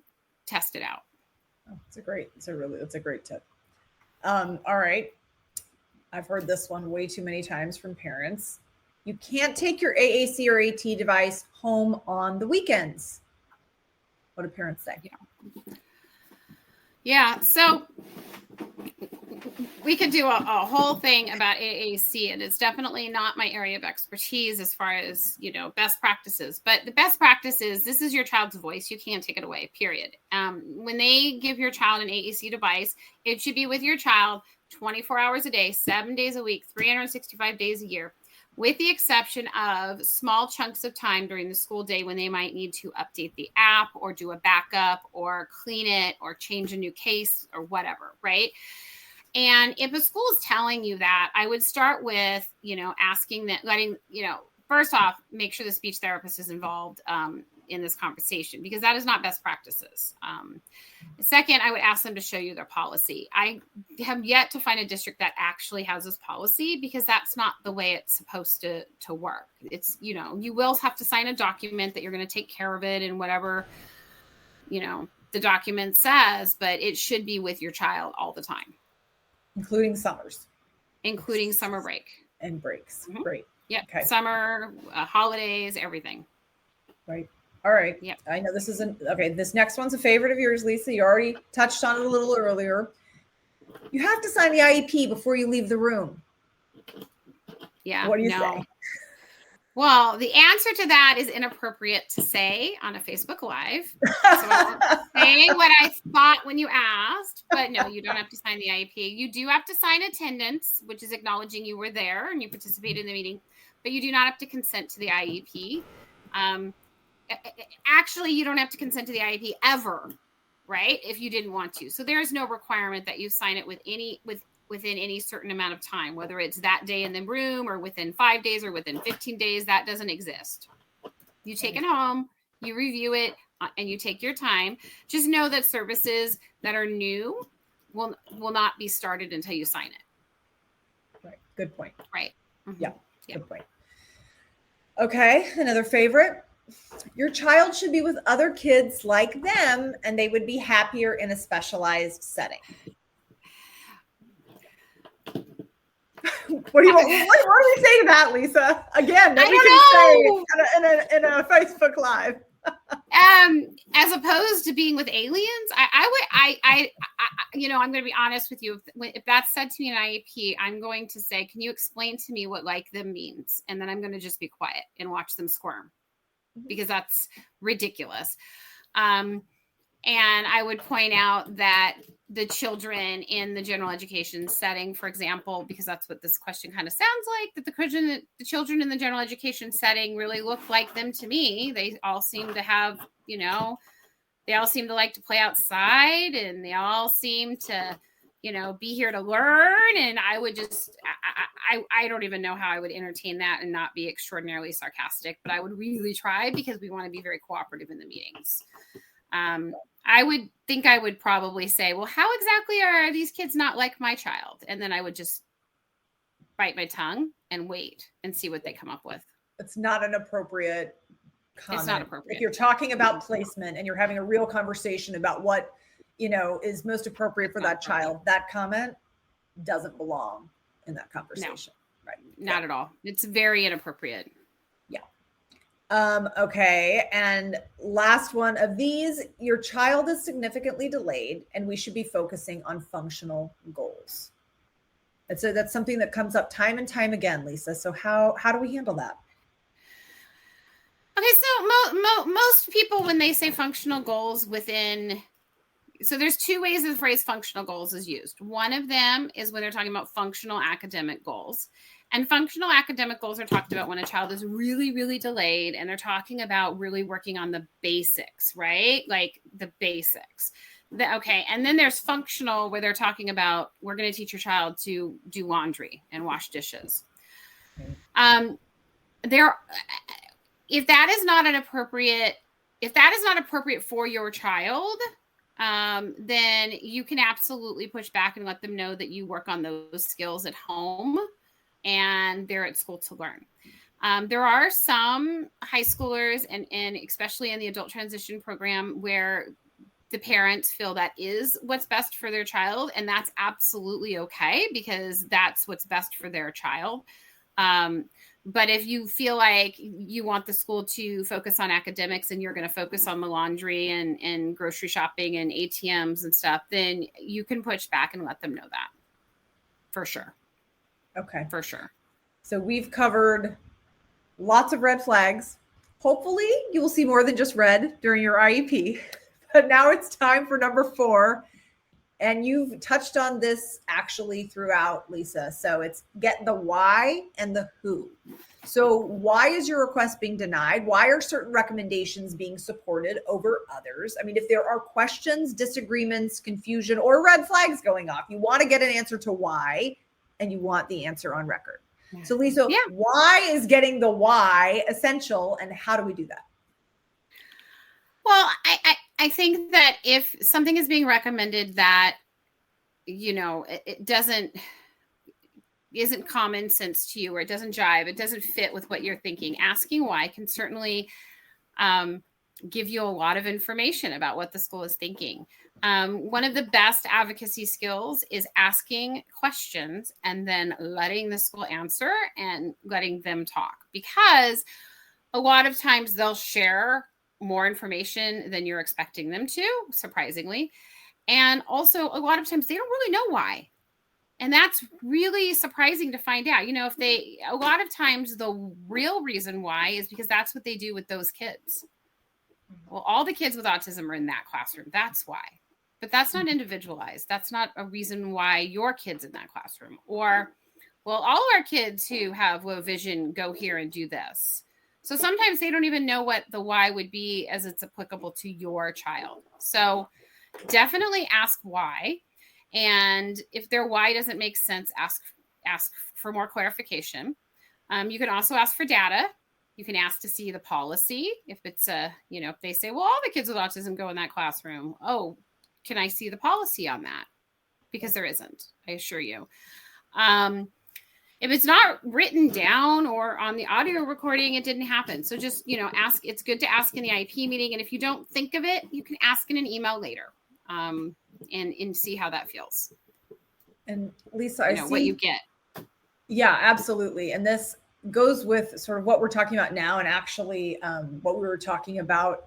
test it out. Oh, that's a great tip. All right. I've heard this one way too many times from parents. You can't take your AAC or AT device home on the weekends. What do parents say? Yeah. So we could do a whole thing about AAC, and it's definitely not my area of expertise as far as, best practices. But the best practice is, this is your child's voice. You can't take it away, period. When they give your child an AAC device, it should be with your child 24 hours a day, 7 days a week, 365 days a year, with the exception of small chunks of time during the school day when they might need to update the app or do a backup or clean it or change a new case or whatever, right? And if a school is telling you that, I would start with, asking that, first off, make sure the speech therapist is involved in this conversation, because that is not best practices. Second, I would ask them to show you their policy. I have yet to find a district that actually has this policy, because that's not the way it's supposed to work. It's, you will have to sign a document that you're going to take care of it and whatever, the document says, but it should be with your child all the time. Including summers. Including summer break. And breaks. Mm-hmm. Great. Yeah. Okay. Summer, holidays, everything. Right. All right. Yeah. I know this isn't, okay, this next one's a favorite of yours, Lisa. You already touched on it a little earlier. You have to sign the IEP before you leave the room. Yeah. What do you say? Well, the answer to that is inappropriate to say on a Facebook Live. So I won't say what I thought when you asked, but no, you don't have to sign the IEP. You do have to sign attendance, which is acknowledging you were there and you participated in the meeting, but you do not have to consent to the IEP. Actually, you don't have to consent to the IEP ever, right? If you didn't want to. So there is no requirement that you sign it within any certain amount of time, whether it's that day in the room or within 5 days or within 15 days. That doesn't exist. You take it home, you review it, and you take your time. Just know that services that are new will not be started until you sign it. Right. Good point. Right. Mm-hmm. Yeah. Good point. Okay. Another favorite. Your child should be with other kids like them, and they would be happier in a specialized setting. What do we say to that, Lisa? Again, that we can say in a Facebook Live. As opposed to being with aliens, I'm going to be honest with you. If that's said to me in IEP, I'm going to say, can you explain to me what like them means? And then I'm going to just be quiet and watch them squirm, because that's ridiculous. And I would point out that the children in the general education setting, for example, because that's what this question kind of sounds like, that the children in the general education setting really look like them to me. They all seem to have, they all seem to like to play outside, and they all seem to, be here to learn. And I would just, I don't even know how I would entertain that and not be extraordinarily sarcastic, but I would really try, because we want to be very cooperative in the meetings. I would probably say, well, how exactly are these kids not like my child? And then I would just bite my tongue and wait and see what they come up with. It's not an appropriate comment. It's not appropriate. If you're talking about placement and you're having a real conversation about what, is most appropriate for that child, that comment doesn't belong in that conversation. No, right. Not at all. It's very inappropriate. Okay. And last one of these, your child is significantly delayed and we should be focusing on functional goals. And so that's something that comes up time and time again, Lisa. So how do we handle that? Okay, so most people, when they say functional goals so there's two ways the phrase functional goals is used. One of them is when they're talking about functional academic goals. And functional academic goals are talked about when a child is really, really delayed, and they're talking about really working on the basics, right? Like the basics. Okay, and then there's functional, where they're talking about, we're going to teach your child to do laundry and wash dishes. If that is not appropriate for your child, then you can absolutely push back and let them know that you work on those skills at home and they're at school to learn. There are some high schoolers and especially in the adult transition program where the parents feel that is what's best for their child, and that's absolutely okay, because that's what's best for their child. But if you feel like you want the school to focus on academics and you're going to focus on the laundry and grocery shopping and ATMs and stuff, then you can push back and let them know that. For sure. Okay. For sure. So we've covered lots of red flags. Hopefully you will see more than just red during your IEP. But now it's time for number 4. And you've touched on this actually throughout, Lisa. So it's get the why and the who. So why is your request being denied? Why are certain recommendations being supported over others? I mean, if there are questions, disagreements, confusion, or red flags going off, you want to get an answer to why, and you want the answer on record. So Lisa, why is getting the why essential, and how do we do that? Well, I think that if something is being recommended that, it isn't common sense to you, or it doesn't jive, it doesn't fit with what you're thinking, asking why can certainly give you a lot of information about what the school is thinking. One of the best advocacy skills is asking questions and then letting the school answer and letting them talk, because a lot of times they'll share more information than you're expecting them to, surprisingly. And also a lot of times they don't really know why. And that's really surprising to find out. A lot of times the real reason why is because that's what they do with those kids. Well, all the kids with autism are in that classroom. That's why. But that's not individualized. That's not a reason why your kid's in that classroom. Or, well, all our kids who have low vision go here and do this. So sometimes they don't even know what the why would be as it's applicable to your child. So definitely ask why. And if their why doesn't make sense, ask for more clarification. You can also ask for data. You can ask to see the policy. If it's if they say, well, all the kids with autism go in that classroom. Oh, can I see the policy on that? Because there isn't, I assure you. If it's not written down or on the audio recording, it didn't happen. So just, ask. It's good to ask in the IEP meeting. And if you don't think of it, you can ask in an email later and see how that feels. And Lisa, I see what you get. Yeah, absolutely. And this goes with sort of what we're talking about now, and actually what we were talking about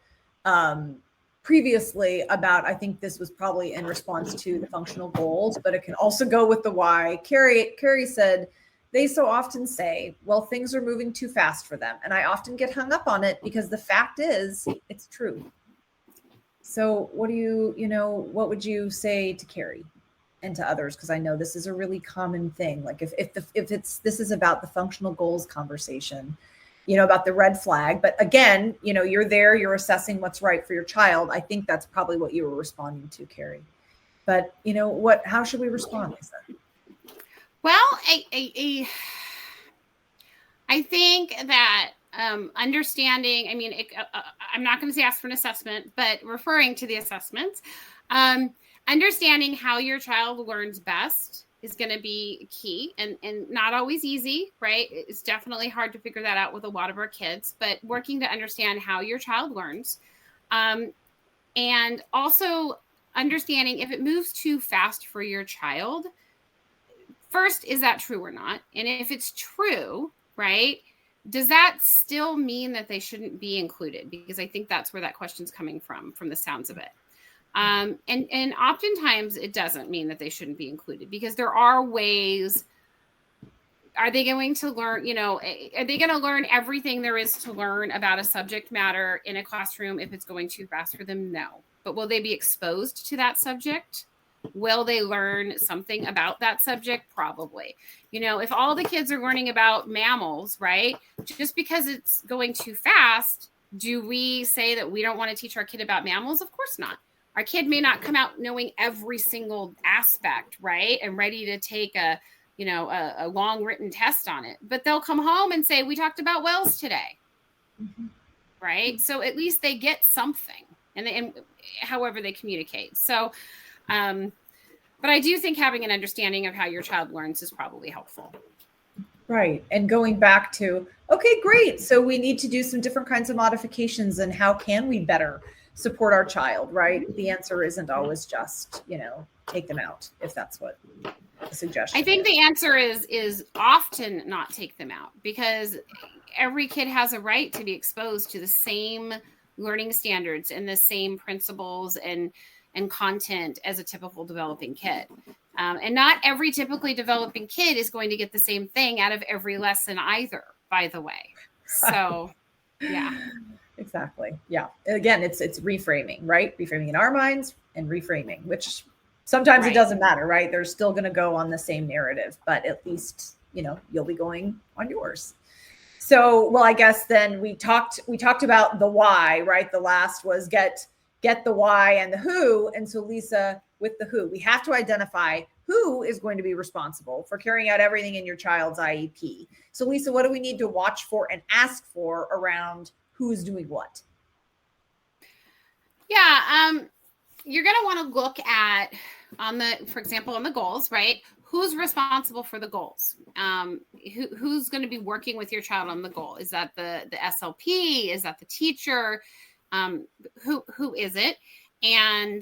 previously about, I think this was probably in response to the functional goals, but it can also go with the why. Carey said, they so often say, well, things are moving too fast for them. And I often get hung up on it because the fact is it's true. So what would you say to Carey and to others? Because I know this is a really common thing. Like if this is about the functional goals conversation, about the red flag, but again, you're there, you're assessing what's right for your child. I think that's probably what you were responding to, Carey. But how should we respond, Lisa? Well, I think that understanding, I'm not going to say ask for an assessment, but referring to the assessments, understanding how your child learns best is going to be key, and not always easy, right? It's definitely hard to figure that out with a lot of our kids, but working to understand how your child learns, and also understanding if it moves too fast for your child. First, is that true or not? And if it's true, right, does that still mean that they shouldn't be included? Because I think that's where that question's coming from the sounds of it. And oftentimes it doesn't mean that they shouldn't be included, because there are ways. Are they going to learn, are they going to learn everything there is to learn about a subject matter in a classroom if it's going too fast for them? No. But will they be exposed to that subject? Will they learn something about that subject? Probably. If all the kids are learning about mammals, right, just because it's going too fast, do we say that we don't want to teach our kid about mammals? Of course not. Our kid may not come out knowing every single aspect, right, and ready to take a long written test on it, but they'll come home and say, we talked about whales today. Mm-hmm. Right. So at least they get something and however they communicate. So, but I do think having an understanding of how your child learns is probably helpful. Right. And going back to, okay, great. So we need to do some different kinds of modifications, and how can we better support our child, right? The answer isn't always just, take them out, if that's what the suggestion I think is. the answer is often not take them out, because every kid has a right to be exposed to the same learning standards and the same principles and content as a typical developing kid. And not every typically developing kid is going to get the same thing out of every lesson either, by the way. So, yeah. Exactly. Yeah. Again, it's reframing, right? Reframing in our minds and reframing, which sometimes it doesn't matter, right? They're still going to go on the same narrative, but at least, you'll be going on yours. So, well, I guess then we talked about the why, right? The last was get the why and the who. And so, Lisa, with the who, we have to identify who is going to be responsible for carrying out everything in your child's IEP. So, Lisa, what do we need to watch for and ask for around who's doing what? Yeah, you're going to want to look at for example, on the goals, right? Who's responsible for the goals? Who's going to be working with your child on the goal? Is that the SLP? Is that the teacher? Who is it? And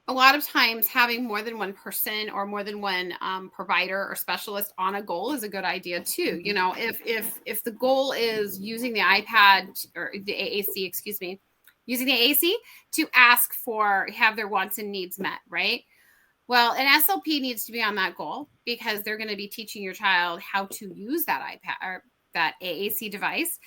a lot of times having more than one person or more than one provider or specialist on a goal is a good idea too. If the goal is using the iPad or the AAC, using the AAC to have their wants and needs met, right? Well, an SLP needs to be on that goal because they're going to be teaching your child how to use that iPad or that AAC device.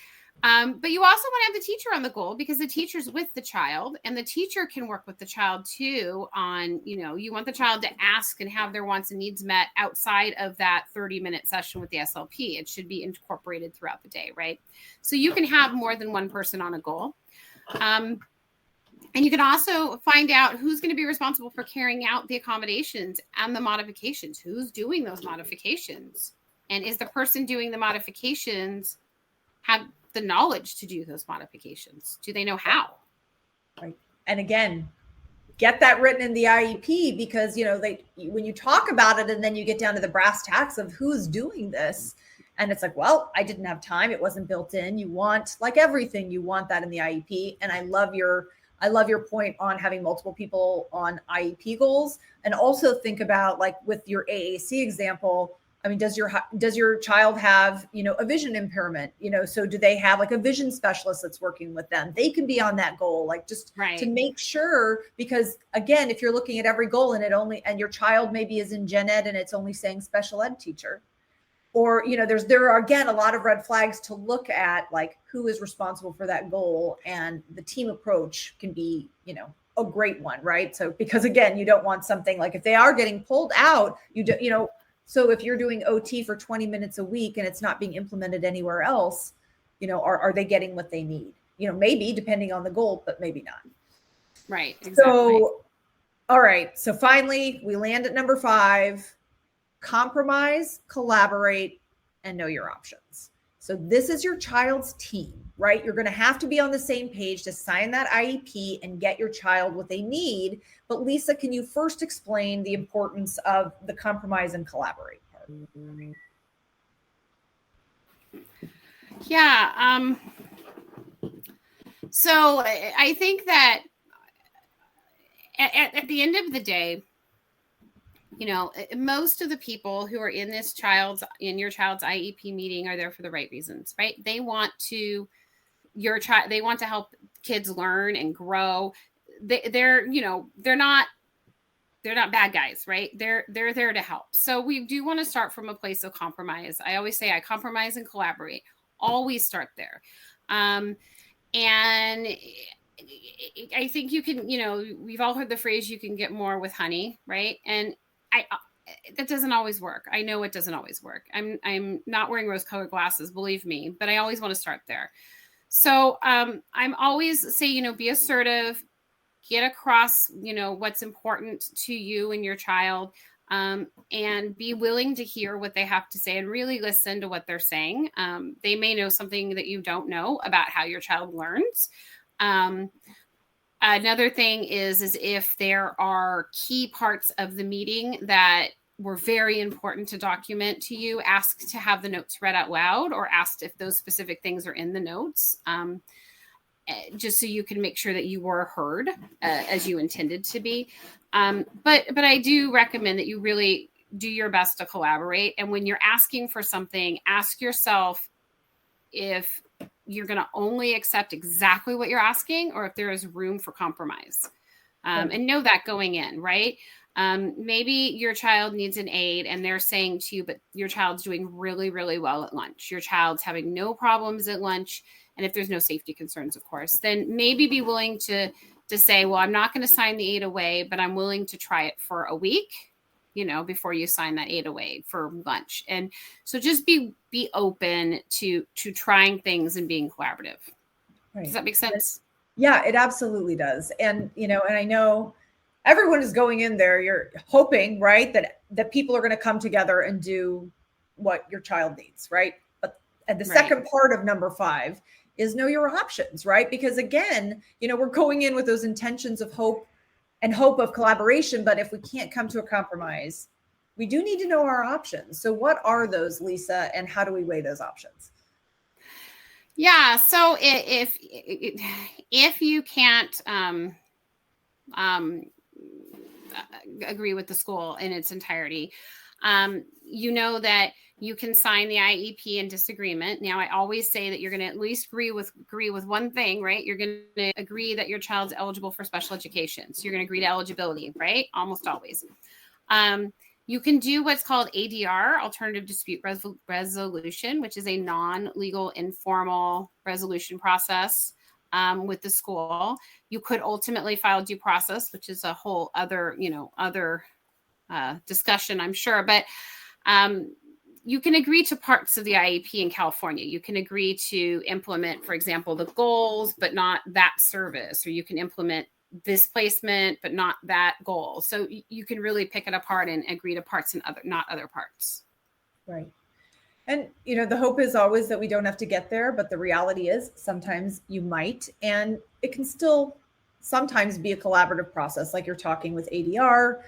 But you also want to have the teacher on the goal because the teacher's with the child, and the teacher can work with the child too on, you want the child to ask and have their wants and needs met outside of that 30-minute session with the SLP. It should be incorporated throughout the day, right? So you can have more than one person on a goal. And you can also find out who's going to be responsible for carrying out the accommodations and the modifications. Who's doing those modifications? And is the person doing the modifications have the knowledge to do those modifications? Do they know how? Right. And again, get that written in the IEP because, when you talk about it and then you get down to the brass tacks of who's doing this, and it's like, well, I didn't have time. It wasn't built in. You want, like everything, you want that in the IEP. And I love your point on having multiple people on IEP goals, and also think about, like with your AAC example, I mean, does your child have, a vision impairment, so do they have like a vision specialist that's working with them? They can be on that goal, like just to make sure, because again, if you're looking at every goal and your child maybe is in gen ed and it's only saying special ed teacher, or, there are, again, a lot of red flags to look at, like who is responsible for that goal, and the team approach can be, a great one, right? So, because again, you don't want something like if they are getting pulled out, so if you're doing OT for 20 minutes a week and it's not being implemented anywhere else, are they getting what they need? Maybe depending on the goal, but maybe not. Right. Exactly. So, all right. So finally, we land at number 5, compromise, collaborate, and know your options. So this is your child's team, right? You're going to have to be on the same page to sign that IEP and get your child what they need. But Lisa, can you first explain the importance of the compromise and collaborate part? Yeah. So I think that at the end of the day, most of the people who are in your child's IEP meeting are there for the right reasons, right? They want to help kids learn and grow. They're not they're not bad guys, right? They're there to help. So we do want to start from a place of compromise. I always say I compromise and collaborate. Always start there. And I think you can, we've all heard the phrase, you can get more with honey, right? And that doesn't always work. I know it doesn't always work. I'm not wearing rose-colored glasses, believe me, but I always want to start there. So I'm always say, be assertive, get across, what's important to you and your child, and be willing to hear what they have to say and really listen to what they're saying. They may know something that you don't know about how your child learns. Another thing is if there are key parts of the meeting that were very important to document to you, ask to have the notes read out loud or asked if those specific things are in the notes, just so you can make sure that you were heard as you intended to be. But I do recommend that you really do your best to collaborate. And when you're asking for something, ask yourself if you're going to only accept exactly what you're asking or if there is room for compromise. And know that going in, right? Maybe your child needs an aid and they're saying to you, but your child's doing really, really well at lunch. Your child's having no problems at lunch. And if there's no safety concerns, of course, then maybe be willing to say, well, I'm not going to sign the aid away, but I'm willing to try it for a week, before you sign that aid away for lunch. And so just be open to trying things and being collaborative. Right. Does that make sense? Yeah, it absolutely does. And, and I know everyone is going in there. You're hoping, right, that people are going to come together and do what your child needs, right? But the second part of number 5 is know your options, right? Because again, we're going in with those intentions of hope of collaboration. But if we can't come to a compromise, we do need to know our options. So what are those, Lisa, and how do we weigh those options? Yeah. So if you can't agree with the school in its entirety, that you can sign the IEP in disagreement. Now, I always say that you're going to at least agree with one thing, right? You're going to agree that your child's eligible for special education. So you're going to agree to eligibility, right? Almost always. You can do what's called ADR, Alternative Dispute Resolution, which is a non-legal informal resolution process with the school. You could ultimately file due process, which is a whole other, discussion, I'm sure. But you can agree to parts of the IEP in California. You can agree to implement, for example, the goals, but not that service, or you can implement this placement, but not that goal. So you can really pick it apart and agree to parts and not other parts. Right. And, the hope is always that we don't have to get there, but the reality is sometimes you might, and it can still sometimes be a collaborative process, like you're talking with ADR.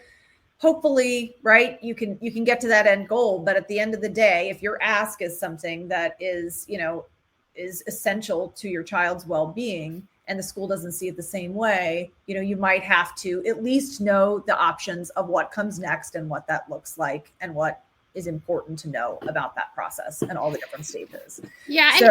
Hopefully, right, you can get to that end goal. But at the end of the day, if your ask is something that is essential to your child's well-being and the school doesn't see it the same way, you might have to at least know the options of what comes next and what that looks like and what is important to know about that process and all the different stages. Yeah. And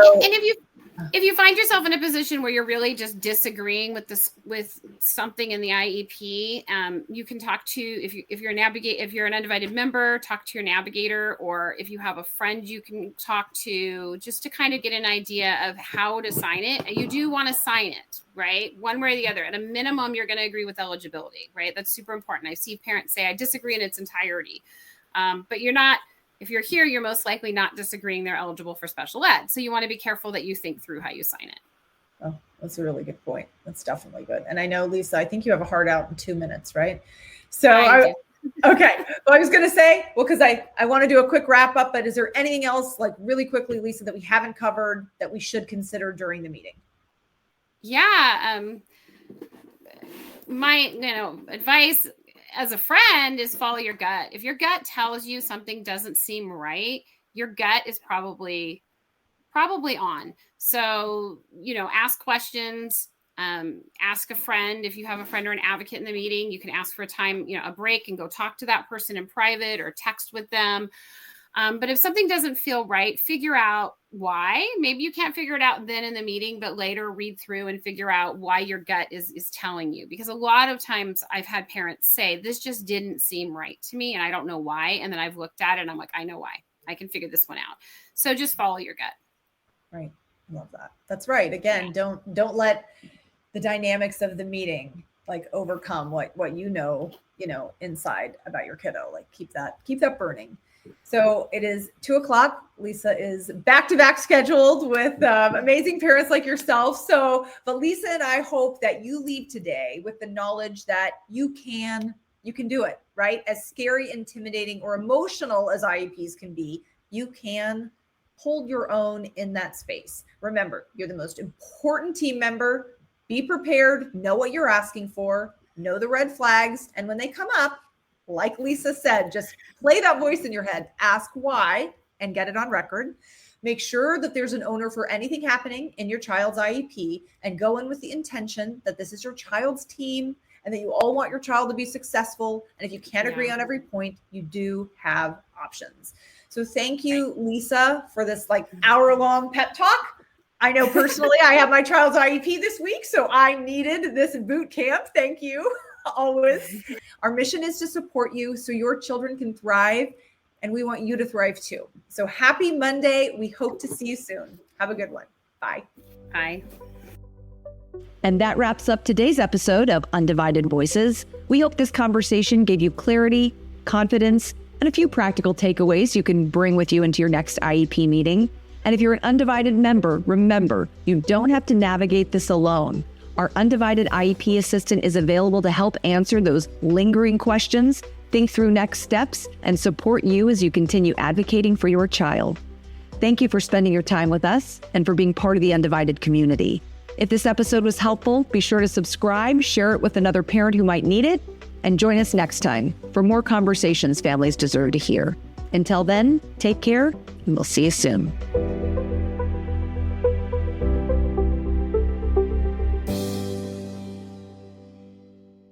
if you find yourself in a position where you're really just disagreeing with something in the IEP, you can talk to, if you're an Undivided member, talk to your navigator, or if you have a friend you can talk to, just to kind of get an idea of how to sign it. And you do want to sign it, right? One way or the other. At a minimum, you're going to agree with eligibility, right? That's super important. I see parents say, I disagree in its entirety. But you're not, if you're here, you're most likely not disagreeing they're eligible for special ed. So you want to be careful that you think through how you sign it. Oh, that's a really good point. That's definitely good. And I know, Lisa, I think you have a hard out in 2 minutes, right? So, okay. Well, I was going to say, because I want to do a quick wrap up, but is there anything else, like really quickly, Lisa, that we haven't covered that we should consider during the meeting? Yeah. My, advice as a friend is follow your gut. If your gut tells you something doesn't seem right, your gut is probably on. So, ask questions, ask a friend. If you have a friend or an advocate in the meeting, you can ask for a time, a break and go talk to that person in private or text with them. But if something doesn't feel right, figure out why. Maybe you can't figure it out then in the meeting, but later read through and figure out why your gut is telling you. Because a lot of times I've had parents say, this just didn't seem right to me and I don't know why. And then I've looked at it and I'm like, I know why. I can figure this one out. So just follow your gut. Right. Love that. That's right. Again, don't let the dynamics of the meeting like overcome what you know inside about your kiddo. Like keep that burning. So it is 2:00. Lisa is back-to-back scheduled with amazing parents like yourself. So, but Lisa and I hope that you leave today with the knowledge that you can do it, right? As scary, intimidating, or emotional as IEPs can be, you can hold your own in that space. Remember, you're the most important team member. Be prepared, know what you're asking for, know the red flags, and when they come up, like Lisa said, just play that voice in your head, ask why, and get it on record. Make sure that there's an owner for anything happening in your child's IEP, and go in with the intention that this is your child's team and that you all want your child to be successful. And if you can't agree on every point, you do have options. So thank you, Lisa, for this like hour-long pep talk. I know personally I have my child's IEP this week, so I needed this boot camp. Thank you. Always. Our mission is to support you so your children can thrive, and we want you to thrive too. So happy Monday. We hope to see you soon. Have a good one. Bye. Bye. And that wraps up today's episode of Undivided Voices. We hope this conversation gave you clarity, confidence, and a few practical takeaways you can bring with you into your next IEP meeting. And if you're an Undivided member, remember, you don't have to navigate this alone. Our Undivided IEP assistant is available to help answer those lingering questions, think through next steps, and support you as you continue advocating for your child. Thank you for spending your time with us and for being part of the Undivided community. If this episode was helpful, be sure to subscribe, share it with another parent who might need it, and join us next time for more conversations families deserve to hear. Until then, take care, and we'll see you soon.